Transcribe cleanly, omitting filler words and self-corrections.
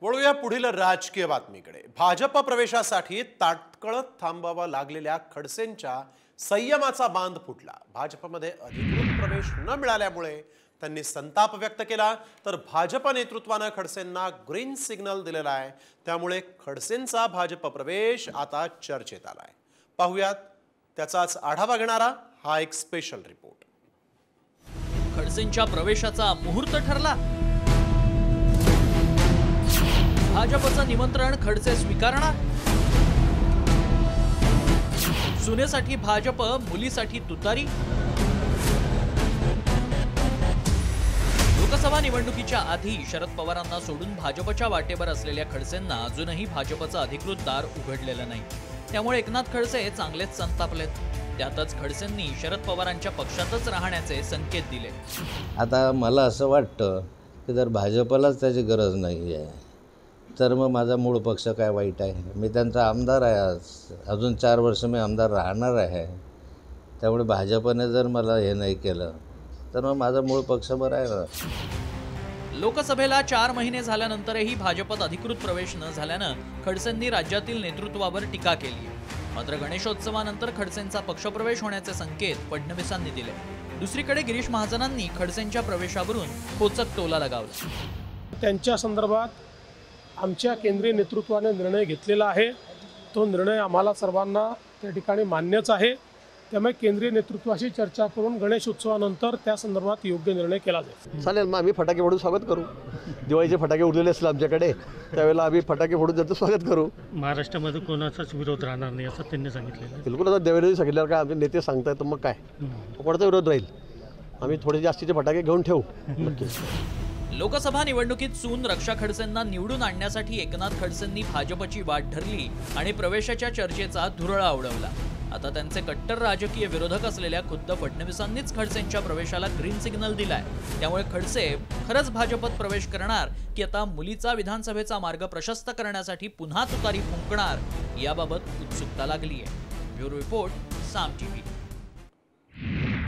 वळूया पुढील राजकीय बातमीकडे। भाजप प्रवेशासाठी ताटकळत थांबावा लागलेल्या खडसेंच्या संयमाचा बांध फुटला। भाजपमध्ये अधिकृत प्रवेश न मिळाल्यामुळे त्यांनी संताप व्यक्त केला, तर भाजप नेतृत्वाने खडसेंना ग्रीन सिग्नल दिलेला आहे। त्यामुळे खडसेंचा भाजप प्रवेश आता चर्चेत आलाय। पाहूयात त्याचाच आढावा घेणारा हा एक स्पेशल रिपोर्ट। खडसेंच्या प्रवेशाचा मुहूर्त ठरला। भाजपचं निमंत्रण खडसे स्वीकारणार। सुनेसाठी भाजप, मुलीसाठी तुतारी। लोकसभा निवडणुकीच्या आधी शरद पवारांना सोडून भाजपच्या वाटेवर असलेल्या खडसेंना अजूनही भाजपचं अधिकृत दार उघडलेलं नाही। त्यामुळे एकनाथ खडसे चांगलेच संतापलेत। त्यातच खडसेंनी शरद पवारांच्या पक्षातच राहण्याचे संकेत दिले। आता मला असं वाटतं की जर भाजपलाच त्याची गरज नाही आहे तर मग माझा मूळ पक्ष काय वाईट आहे। मी त्यांचा आमदार आहे, अजून 4 वर्ष मी आमदार राहणार आहे। त्यामुळे भाजपने जर मला हे नाही केलं तर मग माझा मूळ पक्ष बरा आहे। लोकसभेला 4 महिने झाल्यानंतरही भाजपत अधिकृत प्रवेश न झाल्यानं खडसेंनी राज्यातील नेतृत्वावर टीका केली। मात्र गणेशोत्सवानंतर खडसेंचा पक्षप्रवेश होण्याचे संकेत फडणवीसांनी दिले। दुसरीकडे गिरीश महाजनांनी खडसेंच्या प्रवेशावरून खोचक टोला लगावला। त्यांच्या संदर्भात आमच्या केंद्रीय नेतृत्वाने निर्णय घेतलेला आहे। तो निर्णय आम्हाला सर्वांना त्या ठिकाणी मान्यच आहे। त्यामुळे केंद्रीय नेतृत्वाशी चर्चा करून गणेश उत्सवानंतर त्या संदर्भात योग्य निर्णय केला जाईल। चालेल, मग आम्ही फटाके फोडून स्वागत करू। दिवाळीचे फटाके उडलेले असतील आमच्याकडे, त्यावेळेला आम्ही फटाके फोडून त्यांचं स्वागत करू। महाराष्ट्रामध्ये कोणाचाच विरोध राहणार नाही असं त्यांनी सांगितलेलं आहे। बिलकुल, आता देवेंद्रजी सांगितल्यावर काय आमचे नेते सांगतायत तर मग काय कोणाचा विरोध राहील। आम्ही थोडे जास्तीचे फटाके घेऊन ठेवू नक्कीच। लोकसभा निवडणुकीत सून रक्षा खडसेंना निवडून आणण्यासाठी एकनाथ खडसेंनी भाजपची वाट धरली आणि प्रवेशाच्या चर्चेचा धुरळा उडवला। आता त्यांचे कट्टर राजकीय विरोधक असलेल्या खुद्द फडणवीसांनीच खडसेंच्या प्रवेशाला ग्रीन सिग्नल दिलाय। त्यामुळे खडसे खरंच भाजपत प्रवेश करणार की आता मुलीचा विधानसभेचा मार्ग प्रशस्त करण्यासाठी पुन्हा तुतारी फुंकणार याबाबत उत्सुकता लागली आहे। ब्युरो रिपोर्ट, साम टीव्ही।